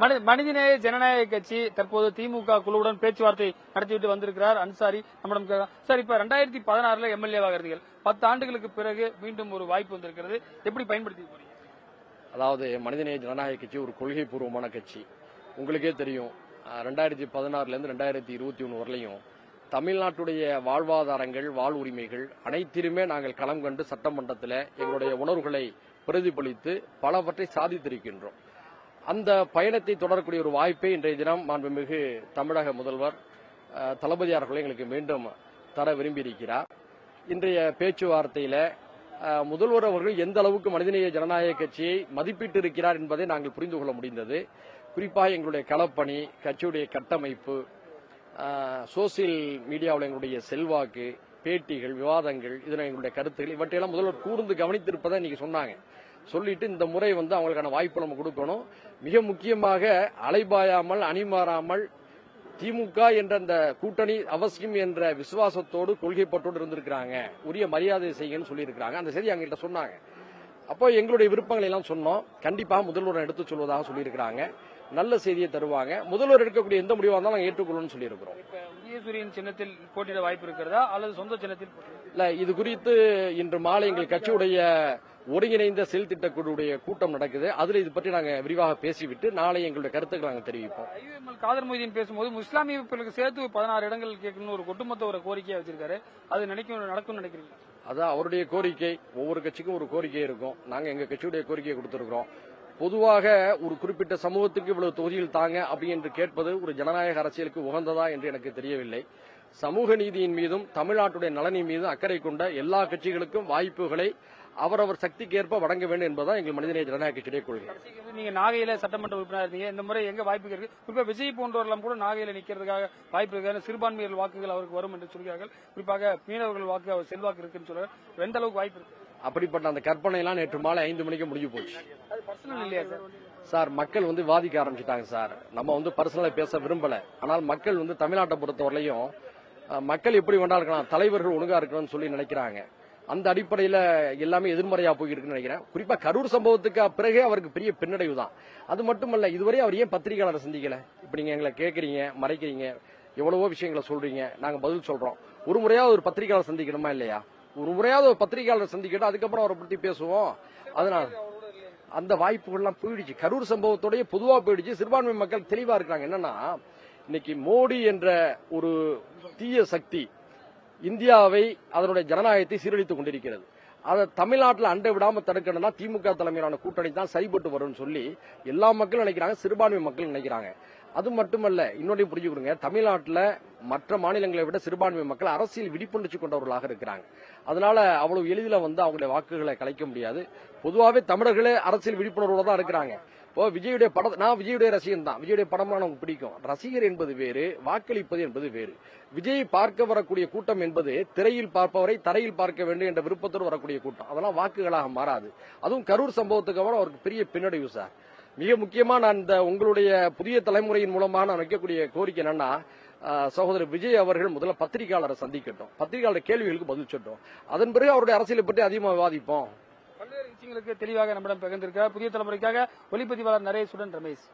மனிதநேய ஜனநாயக கட்சி தற்போது திமுக குழுவுடன் பேச்சுவார்த்தை நடத்திவிட்டு வந்திருக்கிறார் அன்சாரி நம்மிடம். சார், இப்ப 2016 எம்எல்ஏவாக இருந்தீர்கள், 10 ஆண்டுகளுக்கு பிறகு மீண்டும் ஒரு வாய்ப்பு வந்திருக்கிறது, எப்படி பயன்படுத்தி போறீங்க? அதாவது மனிதநேய ஜனநாயக கட்சி ஒரு கொள்கை பூர்வமான கட்சி. உங்களுக்கே தெரியும், 2016 2021 வரலையும் தமிழ்நாட்டுடைய வாழ்வாதாரங்கள், வாழ்வுரிமைகள் அனைத்திலுமே நாங்கள் களம் கண்டு சட்டமன்றத்தில் எங்களுடைய உணர்வுகளை பிரதிபலித்து பலவற்றை சாதித்திருக்கின்றோம். அந்த பயணத்தை தொடரக்கூடிய ஒரு வாய்ப்பை இன்றைய தினம் மாண்புமிகு தமிழக முதல்வர் தளபதியார் அவர்கள் எங்களுக்கு மீண்டும் தர விரும்பியிருக்கிறார். இன்றைய பேச்சுவார்த்தையில முதல்வர் அவர்கள் எந்த அளவுக்கு மனிதநேய ஜனநாயக கட்சியை மதிப்பிட்டு இருக்கிறார் என்பதை நாங்கள் புரிந்து கொள்ள முடிந்தது. குறிப்பாக எங்களுடைய களப்பணி, கட்சியுடைய கட்டமைப்பு, சோசியல் மீடியாவில் எங்களுடைய செல்வாக்கு, பேட்டிகள், விவாதங்கள், இதில் எங்களுடைய கருத்துக்கள் இவற்றையெல்லாம் முதல்வர் கூர்ந்து கவனித்திருப்பதை இன்னைக்கு சொன்னாங்க. சொல்லிட்டு இந்த முறை அவங்களுக்கான வாய்ப்பு நம்ம கொடுக்கணும். மிக முக்கியமாக அலைபாயாமல், அணிமாறாமல் திமுக என்ற அந்த கூட்டணி அவசியம் என்ற விசுவாசத்தோடு, கொள்கைப்பட்டோடு இருந்திருக்கிறாங்க. உரிய மரியாதை செய்யுங்கன்னு சொல்லியிருக்கிறாங்க. அந்த செய்தி எங்கள்கிட்ட சொன்னாங்க. அப்போ எங்களுடைய விருப்பங்களை எல்லாம் சொன்னோம். கண்டிப்பாக முதல்வர் எடுத்து சொல்வதாக சொல்லியிருக்கிறாங்க. நல்ல செய்தியை தருவாங்க. முதல்வர் எடுக்கக்கூடிய எந்த முடிவாக இருந்தாலும் நாங்கள் ஏற்றுக்கொள்ளணும்னு சொல்லியிருக்கிறோம். உதயசூரியன் சின்னத்தில் போட்டியிட வாய்ப்பு இருக்கிறதா அல்லது சொந்த சின்னத்தில்? இல்ல, இது குறித்து இன்று மாலை எங்கள் கட்சியுடைய ஒருங்கிணைந்த செயல் திட்டக்குழுடைய கூட்டம் நடக்குது. அதுல இது பற்றி நாங்கள் விரிவாக பேசிவிட்டு நாளை எங்களுடைய கருத்துக்களை நாங்கள் தெரிவிப்போம். காதர் மொய்தீன் பேசும்போது இஸ்லாமிய பிள்ளைக்கு சேர்த்து 16 இடங்கள் கேட்கணும்னு ஒரு ஒட்டுமொத்த ஒரு கோரிக்கையை வச்சிருக்காரு. அது நடக்கும் நினைக்கிறீங்க? அதான் அவருடைய கோரிக்கை. ஒவ்வொரு கட்சிக்கும் ஒரு கோரிக்கை இருக்கும். நாங்க எங்க கட்சியுடைய கோரிக்கையை கொடுத்திருக்கிறோம். பொதுவாக ஒரு குறிப்பிட்ட சமூகத்துக்கு இவ்வளவு தொகுதியில் தாங்க அப்படி என்று கேட்பது ஒரு ஜனநாயக அரசியலுக்கு உகந்ததா என்று எனக்கு தெரியவில்லை. சமூக நீதியின் மீதும் தமிழ்நாட்டுடைய நலனின் மீதும் அக்கறை கொண்ட எல்லா கட்சிகளுக்கும் வாய்ப்புகளை அவரவர் சக்திக்கு ஏற்ப வழங்க வேண்டும் என்பதுதான் எங்கள் மனிதநேய ஜனநாயக கட்சியுடைய கொள்கை. நீங்க நாகையில சட்டமன்ற உறுப்பினர் இருந்தீங்க, இந்த முறை எங்க வாய்ப்பு இருக்கு? குறிப்பாக விஜய் போன்றவர்களும் கூட நாகையில நிக்கிறதுக்காக வாய்ப்பு இருக்கு. சிறுபான்மையர் வாக்குகள் அவருக்கு வரும் என்று சொல்கிறார்கள். குறிப்பாக மீனவர்கள் வாக்கு அவர் செல்வாக்கு இருக்குன்னு சொல்றாங்க. எந்த அளவுக்கு வாய்ப்பு இருக்கு? அப்படிப்பட்ட அந்த கற்பனை எல்லாம் நேற்று மாலை 5 மணிக்கு முடிஞ்சு போச்சு. அது பர்சனல் இல்லையா சார்? மக்கள் வாதிக்க ஆரம்பிச்சுட்டாங்க சார். நம்ம பர்சனலா பேச விரும்பல. ஆனால் மக்கள் தமிழ்நாட்டை பொறுத்தவரையிலும் மக்கள் எப்படி வேணா இருக்கலாம், தலைவர்கள் ஒழுங்கா இருக்கணும்னு சொல்லி நினைக்கிறாங்க. அந்த அடிப்படையில எல்லாமே எதிர்மறையா போயிருக்குன்னு நினைக்கிறேன். குறிப்பா கரூர் சம்பவத்துக்கு பிறகே அவருக்கு பெரிய பின்னடைவு தான். அது மட்டுமல்ல, இதுவரை அவர் ஏன் பத்திரிகையாளரை சந்திக்கல? இப்ப நீங்க எங்களை கேட்கறீங்க, மறைக்கிறீங்க, எவ்வளவோ விஷயங்களை சொல்றீங்க, நாங்க பதில் சொல்றோம். ஒரு முறையாவது ஒரு பத்திரிகையாளர் சந்திக்கணுமா இல்லையா? ஒரு முறையாவது ஒரு பத்திரிகையாளர் சந்திக்கிட்டு அதுக்கப்புறம் அவரை பத்தி பேசுவோம். அதனால அந்த வாய்ப்புகள்லாம் போயிடுச்சு. கரூர் சம்பவத்தோடய பொதுவா போயிடுச்சு. சிறுபான்மை மக்கள் தெளிவா இருக்காங்க. என்னன்னா, இன்னைக்கு மோடி என்ற ஒரு தீய சக்தி இந்தியாவை, அதனுடைய ஜனநாயகத்தை சீரழித்துக் கொண்டிருக்கிறது. அதை தமிழ்நாட்டில் அண்டை விடாம தடுக்கணும்னா திமுக தலைமையிலான கூட்டணி தான் சரிபட்டு வரும்னு சொல்லி எல்லா மக்களும் நினைக்கிறாங்க, சிறுபான்மை மக்கள் நினைக்கிறாங்க. அது மட்டுமல்ல, இன்னொன்றையும் புரிஞ்சுக்கொடுங்க, தமிழ்நாட்டில் மற்ற மாநிலங்களை விட சிறுபான்மை மக்கள் அரசியல் விழிப்புணர்ச்சி கொண்டவர்களாக இருக்கிறாங்க. அதனால அவ்வளவு எளிதில் அவங்களுடைய வாக்குகளை கலைக்க முடியாது. பொதுவாகவே தமிழர்களே அரசியல் விழிப்புணர்வோட தான் இருக்கிறாங்க. இப்போ விஜயுடைய படம், நான் விஜயுடைய ரசிகன் தான். விஜயுடைய படம்லாம் நமக்கு பிடிக்கும். ரசிகர் என்பது வேறு, வாக்களிப்பது என்பது வேறு. விஜயை பார்க்க வரக்கூடிய கூட்டம் என்பது திரையில் பார்ப்பவரை தரையில் பார்க்க வேண்டும் என்ற விருப்பத்தோடு வரக்கூடிய கூட்டம். அதெல்லாம் வாக்குகளாக மாறாது. அதுவும் கரூர் சம்பவத்துக்கு அப்புறம் அவருக்கு பெரிய பின்னடைவு சார். மிக முக்கியமா நான் இந்த உங்களுடைய புதிய தலைமுறையின் மூலமாக நான் வைக்கக்கூடிய கோரிக்கை என்னன்னா, சகோதரர் விஜய் அவர்கள் முதல்ல பத்திரிகையாளரை சந்திக்கட்டும், பத்திரிகையாளர் கேள்விகளுக்கு பதில் சொல்லட்டும். அதன் பிறகு அவருடைய அரசியலை பற்றி அதிகமாக விவாதிப்போம். பல்வேறு விஷயங்களுக்கு தெளிவாக நம்மிடம் பகிர்ந்திருக்கிறார் புதிய தலைமுறைக்காக ஒளிப்பதிவாளர் நரேஷுடன் ரமேஷ்.